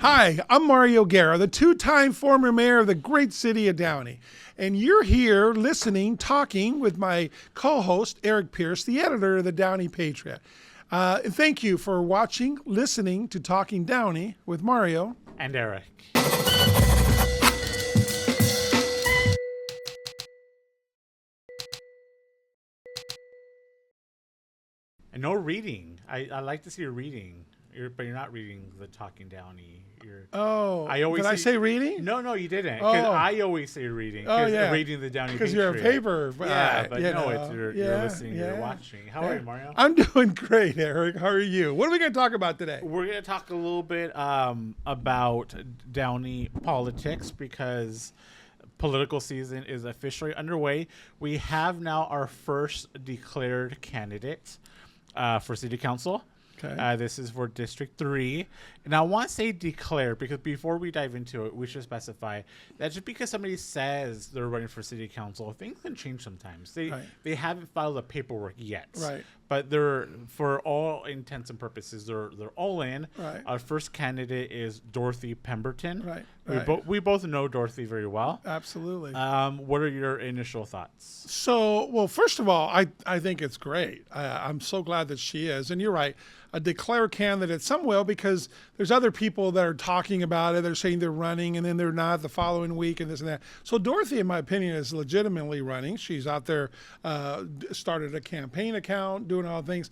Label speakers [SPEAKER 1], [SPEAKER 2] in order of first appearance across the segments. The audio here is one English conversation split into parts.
[SPEAKER 1] Hi, I'm Mario Guerra, the two-time former mayor of the great city of Downey. And you're here listening, talking with my co-host, Eric Pierce, the editor of the Downey Patriot. And thank you for watching, listening to Talking Downey with Mario.
[SPEAKER 2] And Eric. And no reading. I like to see you reading. But you're not reading the Talking Downey.
[SPEAKER 1] Did I say reading?
[SPEAKER 2] No, you didn't. Because I always say reading. Reading the Downey
[SPEAKER 1] because you're a paper.
[SPEAKER 2] You're listening, you're watching. How are you, Mario?
[SPEAKER 1] I'm doing great, Eric. How are you? What are we going to talk about today?
[SPEAKER 2] We're going to talk a little bit about Downey politics because political season is officially underway. We have now our first declared candidate for city council.
[SPEAKER 1] Okay.
[SPEAKER 2] This is for District 3. And I want to say declare because before we dive into it, we should specify that just because somebody says they're running for city council, things can change sometimes. They haven't filed the paperwork yet.
[SPEAKER 1] Right.
[SPEAKER 2] But they're, for all intents and purposes, they're all in.
[SPEAKER 1] Right.
[SPEAKER 2] Our first candidate is Dorthy Pemberton.
[SPEAKER 1] Right.
[SPEAKER 2] We both know Dorothy very well.
[SPEAKER 1] Absolutely.
[SPEAKER 2] What are your initial thoughts?
[SPEAKER 1] So, well, first of all, I think it's great. I'm so glad that she is. And you're right, a declared candidate, some will, because there's other people that are talking about it. They're saying they're running, and then they're not the following week and this and that. So Dorothy, in my opinion, is legitimately running. She's out there, started a campaign account, doing all things.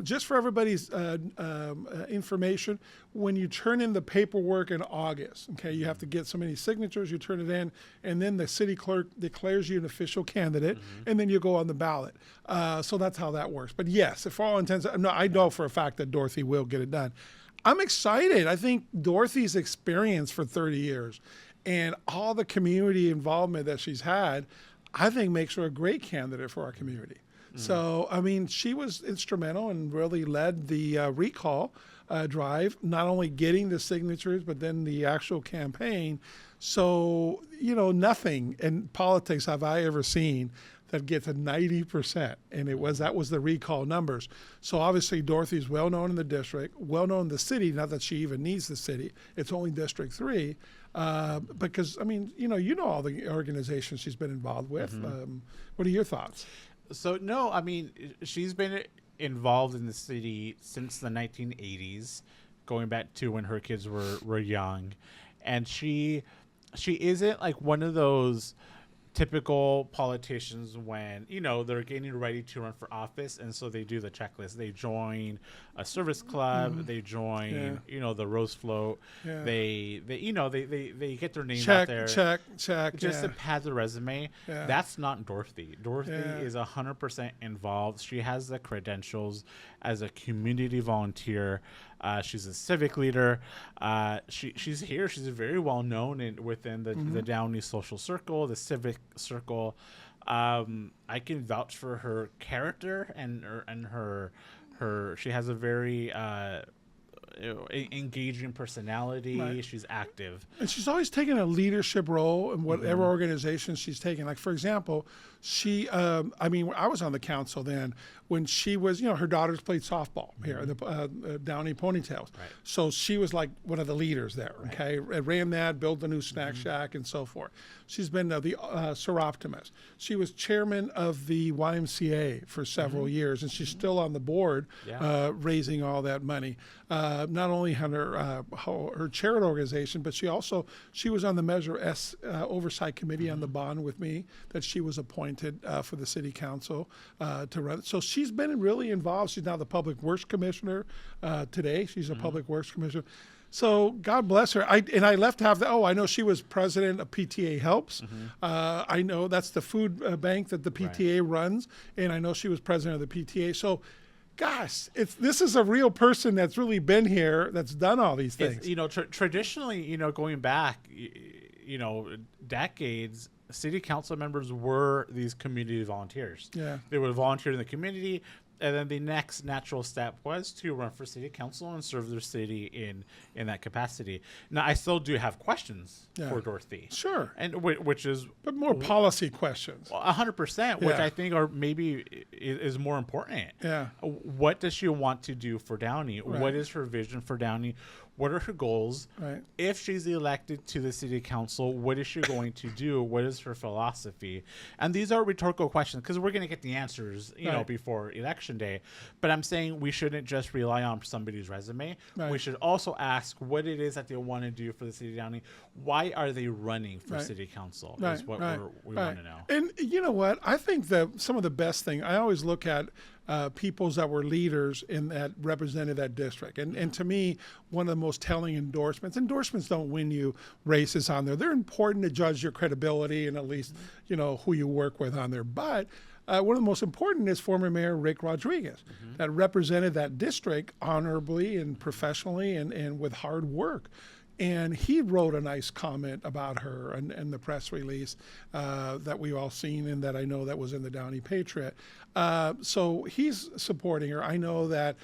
[SPEAKER 1] Just for everybody's information, when you turn in the paperwork in August, okay, you have to get so many signatures, you turn it in, and then the city clerk declares you an official candidate, and then you go on the ballot. So that's how that works. But yes, for all intents, I know for a fact that Dorothy will get it done. I'm excited. I think Dorothy's experience for 30 years and all the community involvement that she's had, I think makes her a great candidate for our community. So, I mean, she was instrumental and really led the recall drive, not only getting the signatures, but then the actual campaign. So, nothing in politics have I ever seen that gets a 90%, and that was the recall numbers. So obviously Dorothy's well known in the district, well known in the city, not that she even needs the city. It's only District 3. Because, I mean, you know all the organizations she's been involved with. What are your thoughts?
[SPEAKER 2] So, no, I mean, she's been involved in the city since the 1980s, going back to when her kids were young. And she isn't like one of those typical politicians when, they're getting ready to run for office. And so they do the checklist. They join a service club. They join, the Rose Float.
[SPEAKER 1] Yeah.
[SPEAKER 2] They get their name
[SPEAKER 1] check,
[SPEAKER 2] out there.
[SPEAKER 1] Check.
[SPEAKER 2] Just to pad the resume.
[SPEAKER 1] Yeah.
[SPEAKER 2] That's not Dorothy. Dorothy is 100% involved. She has the credentials as a community volunteer. She's a civic leader. She's here. She's very well known within the Downey social circle, the civic circle. I can vouch for her character and her. She has a very engaging personality.
[SPEAKER 1] Right.
[SPEAKER 2] She's active,
[SPEAKER 1] and she's always taken a leadership role in whatever organization she's taken. Like, for example, she I was on the council then when she was, her daughters played softball here at the Downey Ponytails.
[SPEAKER 2] Right.
[SPEAKER 1] So she was like one of the leaders there. Okay, ran that, built the new snack shack, and so forth. She's been the Seroptimist. She was chairman of the YMCA for several years, and she's still on the board, raising all that money. Not only had her charity organization, but she was on the Measure S oversight committee on the bond with me that she was appointed for the city council to run. So she's been really involved. She's now the public works commissioner today. She's a public works commissioner. So God bless her. I left half the. I know she was president of PTA Helps. I know that's the food bank that the PTA runs, and I know she was president of the PTA. So, gosh, this is a real person that's really been here, that's done all these things.
[SPEAKER 2] Traditionally, going back, decades, city council members were these community volunteers.
[SPEAKER 1] Yeah,
[SPEAKER 2] they would volunteer in the community. And then the next natural step was to run for city council and serve their city in that capacity. Now, I still do have questions for Dorothy.
[SPEAKER 1] Sure.
[SPEAKER 2] And which is...
[SPEAKER 1] But more policy questions.
[SPEAKER 2] 100%, which I think are maybe is more important.
[SPEAKER 1] Yeah.
[SPEAKER 2] What does she want to do for Downey?
[SPEAKER 1] Right.
[SPEAKER 2] What is her vision for Downey? What are her goals?
[SPEAKER 1] Right.
[SPEAKER 2] If she's elected to the city council, what is she going to do? What is her philosophy? And these are rhetorical questions because we're going to get the answers, before election day. But I'm saying we shouldn't just rely on somebody's resume.
[SPEAKER 1] Right.
[SPEAKER 2] We should also ask what it is that they want to do for the city of Downey. Why are they running for city council? Is what we want to know.
[SPEAKER 1] And you know what? I think that some of the best thing, I always look at peoples that were leaders in that represented that district. And to me, one of the most telling endorsements don't win you races on there. They're important to judge your credibility and at least, who you work with on there. But one of the most important is former Mayor Rick Rodriguez that represented that district honorably and professionally and with hard work. And he wrote a nice comment about her and the press release that we've all seen and that I know that was in the Downey Patriot. So he's supporting her. I know that,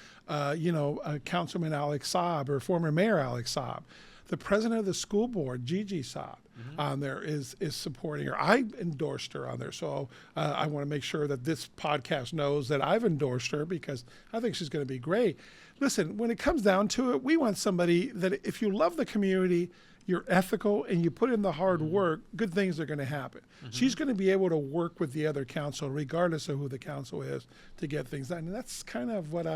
[SPEAKER 1] Councilman Alex Saab or former Mayor Alex Saab, the president of the school board, Gigi Saab, on there is supporting her. I endorsed her on there. So I want to make sure that this podcast knows that I've endorsed her because I think she's going to be great. Listen, when it comes down to it, we want somebody that if you love the community, you're ethical, and you put in the hard work, good things are going to happen. She's going to be able to work with the other council, regardless of who the council is, to get things done. And that's kind of what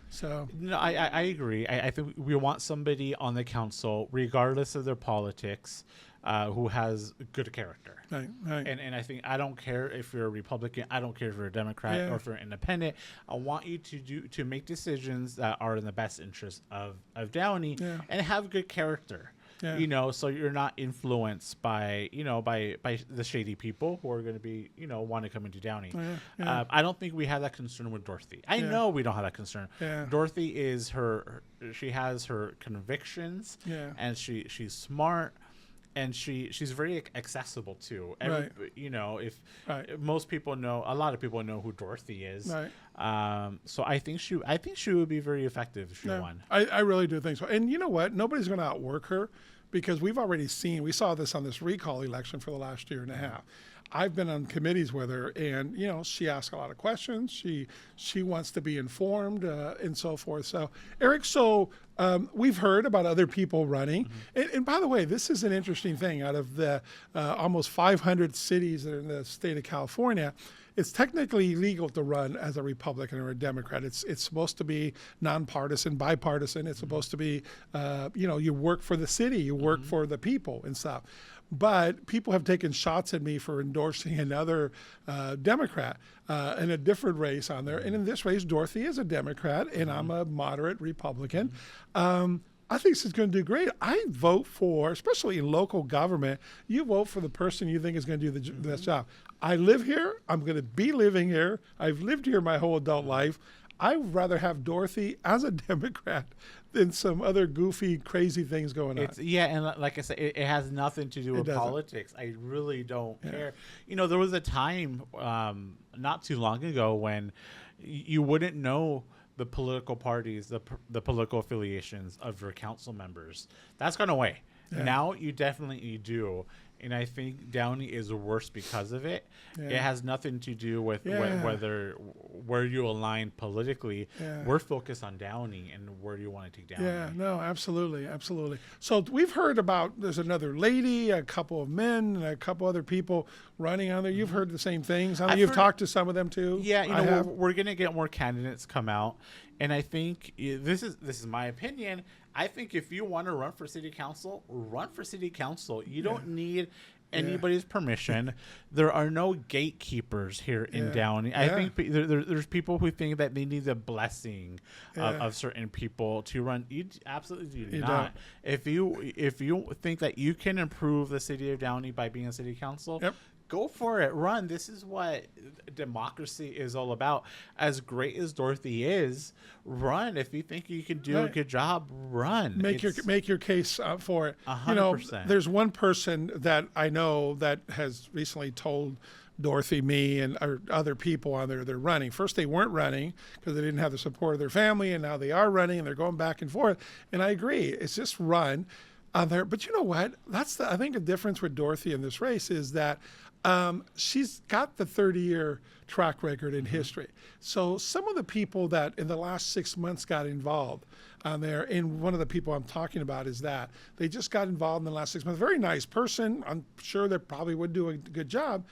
[SPEAKER 1] so.
[SPEAKER 2] No, I agree. I think we want somebody on the council, regardless of their politics, who has good character.
[SPEAKER 1] Right.
[SPEAKER 2] And I think I don't care if you're a Republican, I don't care if you're a Democrat or if you're independent. I want you to make decisions that are in the best interest of Downey and have good character. Yeah. So you're not influenced by the shady people who are going to be, want to come into Downey. I don't think we have that concern with Dorothy. I know we don't have that concern. Dorothy is she has her convictions and she's smart. And she's very accessible too. If most people know, a lot of people know who Dorothy is. So I think she would be very effective if she won.
[SPEAKER 1] I really do think so. And you know what? Nobody's going to outwork her because we saw this on this recall election for the last year and a half. I've been on committees with her, and she asks a lot of questions. She wants to be informed and so forth. So, Eric, we've heard about other people running, and by the way, this is an interesting thing. Out of the almost 500 cities that are in the state of California, it's technically illegal to run as a Republican or a Democrat. It's supposed to be nonpartisan, bipartisan. It's supposed to be, you work for the city, you work for the people and stuff. But people have taken shots at me for endorsing another Democrat in a different race on there. And in this race, Dorothy is a Democrat, and I'm a moderate Republican. I think she's going to do great. I vote for, especially in local government, you vote for the person you think is going to do the best job. I live here. I'm going to be living here. I've lived here my whole adult life. I would rather have Dorothy as a Democrat than some other goofy, crazy things going on.
[SPEAKER 2] And like I said, it has nothing to do with politics. I really don't care. There was a time not too long ago when you wouldn't know the political parties, the political affiliations of your council members. That's gone away. Now you definitely do. And I think Downey is worse because of it. It has nothing to do with where you align politically. We're focused on Downey and where do you want to take Downey.
[SPEAKER 1] Yeah, no, absolutely. So we've heard about there's another lady, a couple of men, and a couple other people running on there. You've heard the same things. You've talked to some of them too.
[SPEAKER 2] Yeah, we're going to get more candidates come out. And I think this is my opinion. I think if you want to run for city council, run for city council. You don't need anybody's permission. There are no gatekeepers here in Downey. I think there's people who think that they need the blessing of certain people to run. You absolutely do not. If you think that you can improve the city of Downey by being a city council, go for it. Run. This is what democracy is all about. As great as Dorothy is, run. If you think you can do a good job, run.
[SPEAKER 1] Make your case for it.
[SPEAKER 2] 100%.
[SPEAKER 1] There's one person that I know that has recently told Dorothy, me, and other people on there they're running. First, they weren't running because they didn't have the support of their family, and now they are running, and they're going back and forth. And I agree. It's just run. on there. But you know what? I think the difference with Dorothy in this race is that she's got the 30-year track record in history. So some of the people that in the last 6 months got involved on there, and one of the people I'm talking about is that they just got involved in the last 6 months. Very nice person. I'm sure they probably would do a good job.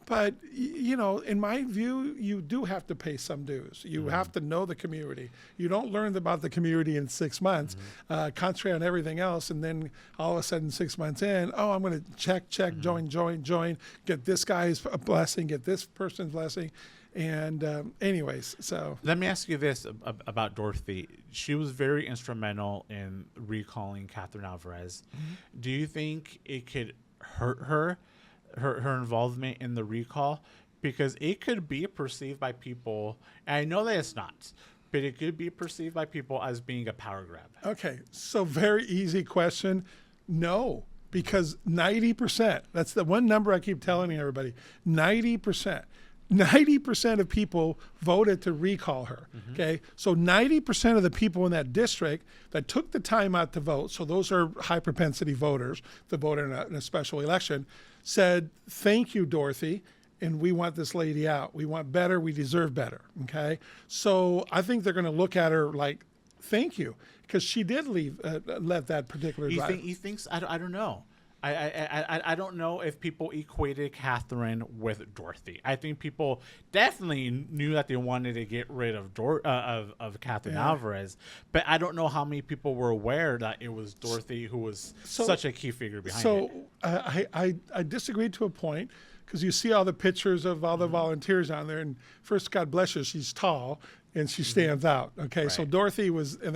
[SPEAKER 1] But, you know, in my view, you do have to pay some dues. You have to know the community. You don't learn about the community in 6 months, concentrate on everything else, and then all of a sudden 6 months in, oh, I'm going to check, join, get this guy's blessing, get this person's blessing. And anyways, so.
[SPEAKER 2] Let me ask you this about Dorothy. She was very instrumental in recalling Catherine Alvarez. Do you think it could hurt her involvement in the recall? Because it could be perceived by people, and I know that it's not, but it could be perceived by people as being a power grab.
[SPEAKER 1] Okay, so very easy question. No, because 90%, that's the one number I keep telling everybody, 90%. 90% of people voted to recall her. Okay, so 90% of the people in that district that took the time out to vote, so those are high propensity voters that voted in a special election, said, thank you, Dorothy, and we want this lady out. We want better. We deserve better. Okay, so I think they're going to look at her like, thank you, because she did let that particular drive.
[SPEAKER 2] He thinks, I don't know. I don't know if people equated Catherine with Dorothy. I think people definitely knew that they wanted to get rid of Catherine Alvarez, but I don't know how many people were aware that it was Dorothy who was such a key figure behind it.
[SPEAKER 1] So I disagree to a point, because you see all the pictures of all the volunteers on there, and first, God bless her, she's tall. And she stands out. Okay, so Dorothy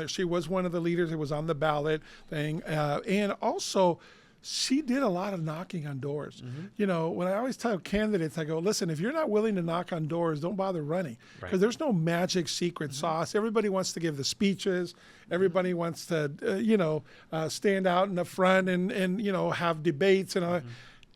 [SPEAKER 1] she was one of the leaders that was on the ballot thing, and also she did a lot of knocking on doors. You know, when I always tell candidates, I go, listen, if you're not willing to knock on doors, don't bother running, because there's no magic secret sauce. Everybody wants to give the speeches. Everybody wants to, stand out in the front and have debates and all.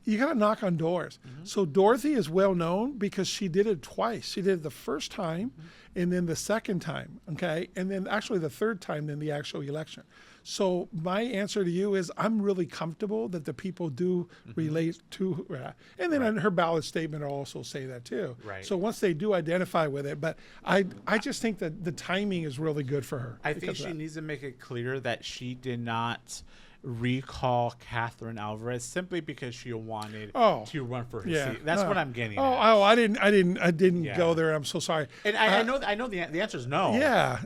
[SPEAKER 1] You got to knock on doors. So Dorothy is well known because she did it twice. She did it the first time and then the second time, okay? And then actually the third time in the actual election. So my answer to you is I'm really comfortable that the people do relate to her. And then her ballot statement will also say that too. So once they do identify with it, but I just think that the timing is really good for her.
[SPEAKER 2] I think she needs to make it clear that she did not recall Catherine Alvarez simply because she wanted to run for her seat. That's what I'm getting at.
[SPEAKER 1] I didn't go there. I'm so sorry.
[SPEAKER 2] And I know the answer is no.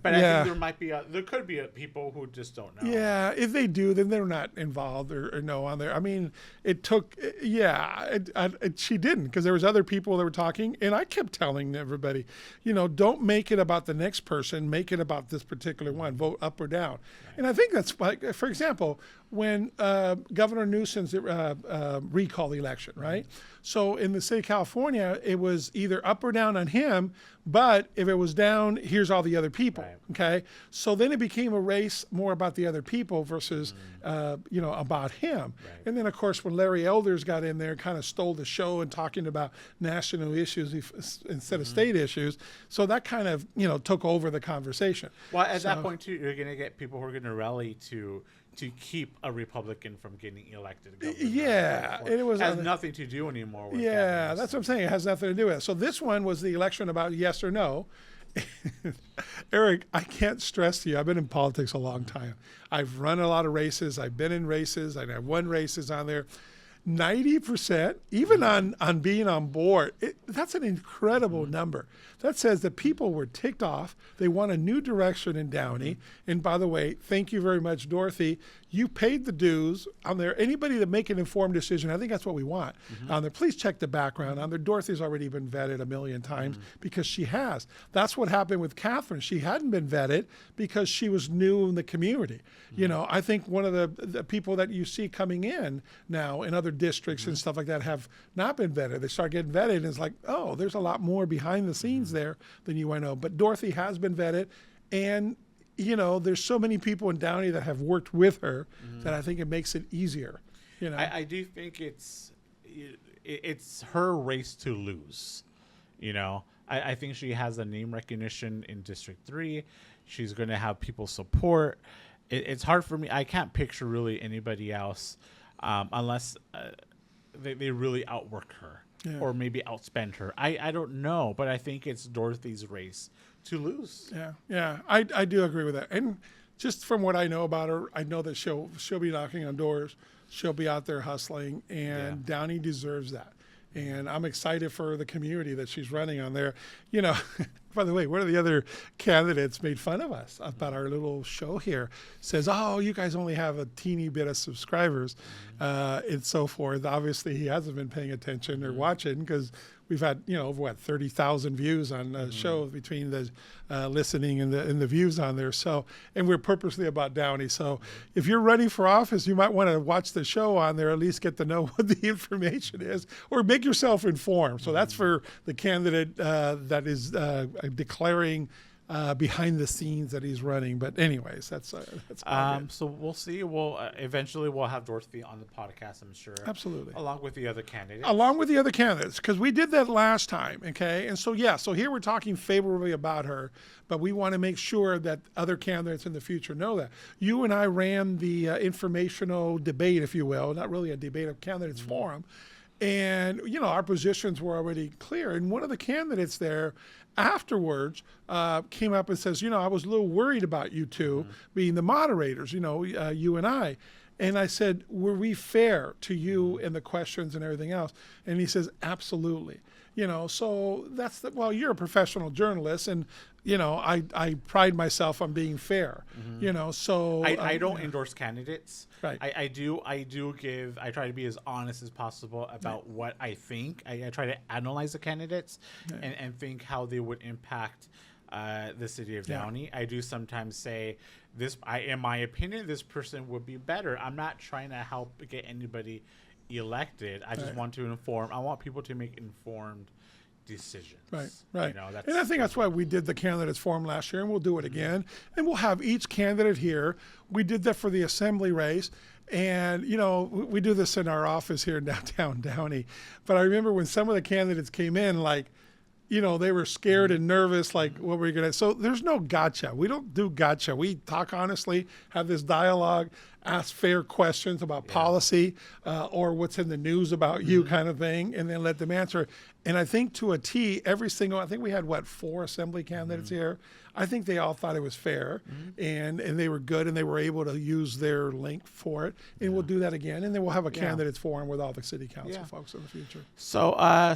[SPEAKER 2] But I think there could be people who just don't know.
[SPEAKER 1] Yeah, if they do, then they're not involved or no on there. I mean, it took. She didn't, because there was other people that were talking, and I kept telling everybody, don't make it about the next person. Make it about this particular one. Vote up or down. And I think that's like, for example, when Governor Newsom's recall election, right? So in the state of California, it was either up or down on him, but if it was down, here's all the other people, okay? So then it became a race more about the other people versus, about him. And then, of course, when Larry Elders got in there, kind of stole the show and talking about national issues instead of state issues. So that kind of, took over the conversation.
[SPEAKER 2] Well, at that point, too, you're going to get people who are going to rally to keep a Republican from getting elected. It has nothing to do anymore with
[SPEAKER 1] that's what I'm saying. It has nothing to do with it. So this one was the election about yes or no. Eric, I can't stress to you, I've been in politics a long time. I've run a lot of races. I've been in races. I've won races on there. 90%, even on being on board, that's an incredible number. That says that people were ticked off. They want a new direction in Downey. And by the way, thank you very much, Dorothy. You paid the dues on there. Anybody that make an informed decision, I think that's what we want. On there, please check the background. On there, Dorothy's already been vetted a million times because she has. That's what happened with Catherine. She hadn't been vetted because she was new in the community. I think one of the people that you see coming in now in other districts and stuff like that have not been vetted. They start getting vetted, and it's like, oh, there's a lot more behind the scenes there than you might know. But Dorothy has been vetted, and there's so many people in Downey that have worked with her that I think it makes it easier.
[SPEAKER 2] I do think it's her race to lose. I think she has the name recognition in District 3. She's going to have people support. it's hard for me. I can't picture really anybody else unless they really outwork her or maybe outspend her. I don't know, but I think it's Dorothy's race to lose.
[SPEAKER 1] Yeah. I do agree with that. And just from what I know about her, I know that she'll be knocking on doors. She'll be out there hustling, and Downey deserves that. And I'm excited for the community that she's running on there. You know, by the way, one of the other candidates made fun of us about our little show here. Says, oh, you guys only have a teeny bit of subscribers and so forth. Obviously, he hasn't been paying attention or watching because we've had, 30,000 views on the show between the listening and the views on there. So, and we're purposely about Downey. So if you're running for office, you might want to watch the show on there, at least get to know what the information is, or make yourself informed. So that's for the candidate that is declaring behind the scenes that he's running. But anyways, that's
[SPEAKER 2] so we'll see. We'll eventually we'll have Dorothy on the podcast, I'm sure.
[SPEAKER 1] Absolutely.
[SPEAKER 2] Along with the other candidates.
[SPEAKER 1] Because we did that last time, okay? And so here we're talking favorably about her, but we want to make sure that other candidates in the future know that. You and I ran the informational debate, if you will, not really a debate of candidates forum. And, our positions were already clear. And one of the candidates there afterwards came up and says, I was a little worried about you two being the moderators, you and I. And I said, were we fair to you in the questions and everything else? And he says, absolutely. So that's you're a professional journalist, and I pride myself on being fair. So
[SPEAKER 2] I don't endorse candidates.
[SPEAKER 1] Right.
[SPEAKER 2] I try to be as honest as possible about what I think. I try to analyze the candidates and think how they would impact the city of Downey. I do sometimes say in my opinion, this person would be better. I'm not trying to help get anybody elected. I just want to inform. I want people to make informed decisions.
[SPEAKER 1] Right. And I think that's why we did the candidates forum last year, and we'll do it again. And we'll have each candidate here. We did that for the assembly race. And, we do this in our office here in downtown Downey. But I remember when some of the candidates came in, they were scared and nervous, what were we going to... So there's no gotcha. We don't do gotcha. We talk honestly, have this dialogue, ask fair questions about policy or what's in the news about you kind of thing, and then let them answer. And I think to a T, I think we had, 4 assembly candidates here. I think they all thought it was fair, and they were good, and they were able to use their link for it. And we'll do that again, and then we'll have a candidates forum with all the city council folks in the future.
[SPEAKER 2] So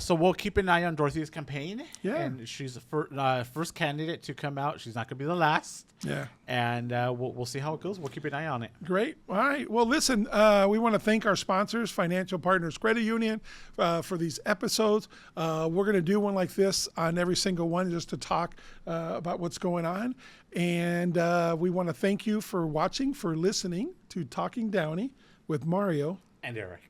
[SPEAKER 2] we'll keep an eye on Dorothy's campaign.
[SPEAKER 1] Yeah.
[SPEAKER 2] And she's the first candidate to come out. She's not going to be the last.
[SPEAKER 1] Yeah.
[SPEAKER 2] And we'll see how it goes. We'll keep an eye on it.
[SPEAKER 1] Great. All right. Well, listen, we want to thank our sponsors, Financial Partners Credit Union, for these episodes. We're going to do one like this on every single one just to talk about what's going on. And we want to thank you for watching, for listening to Talking Downey with Mario
[SPEAKER 2] and Eric.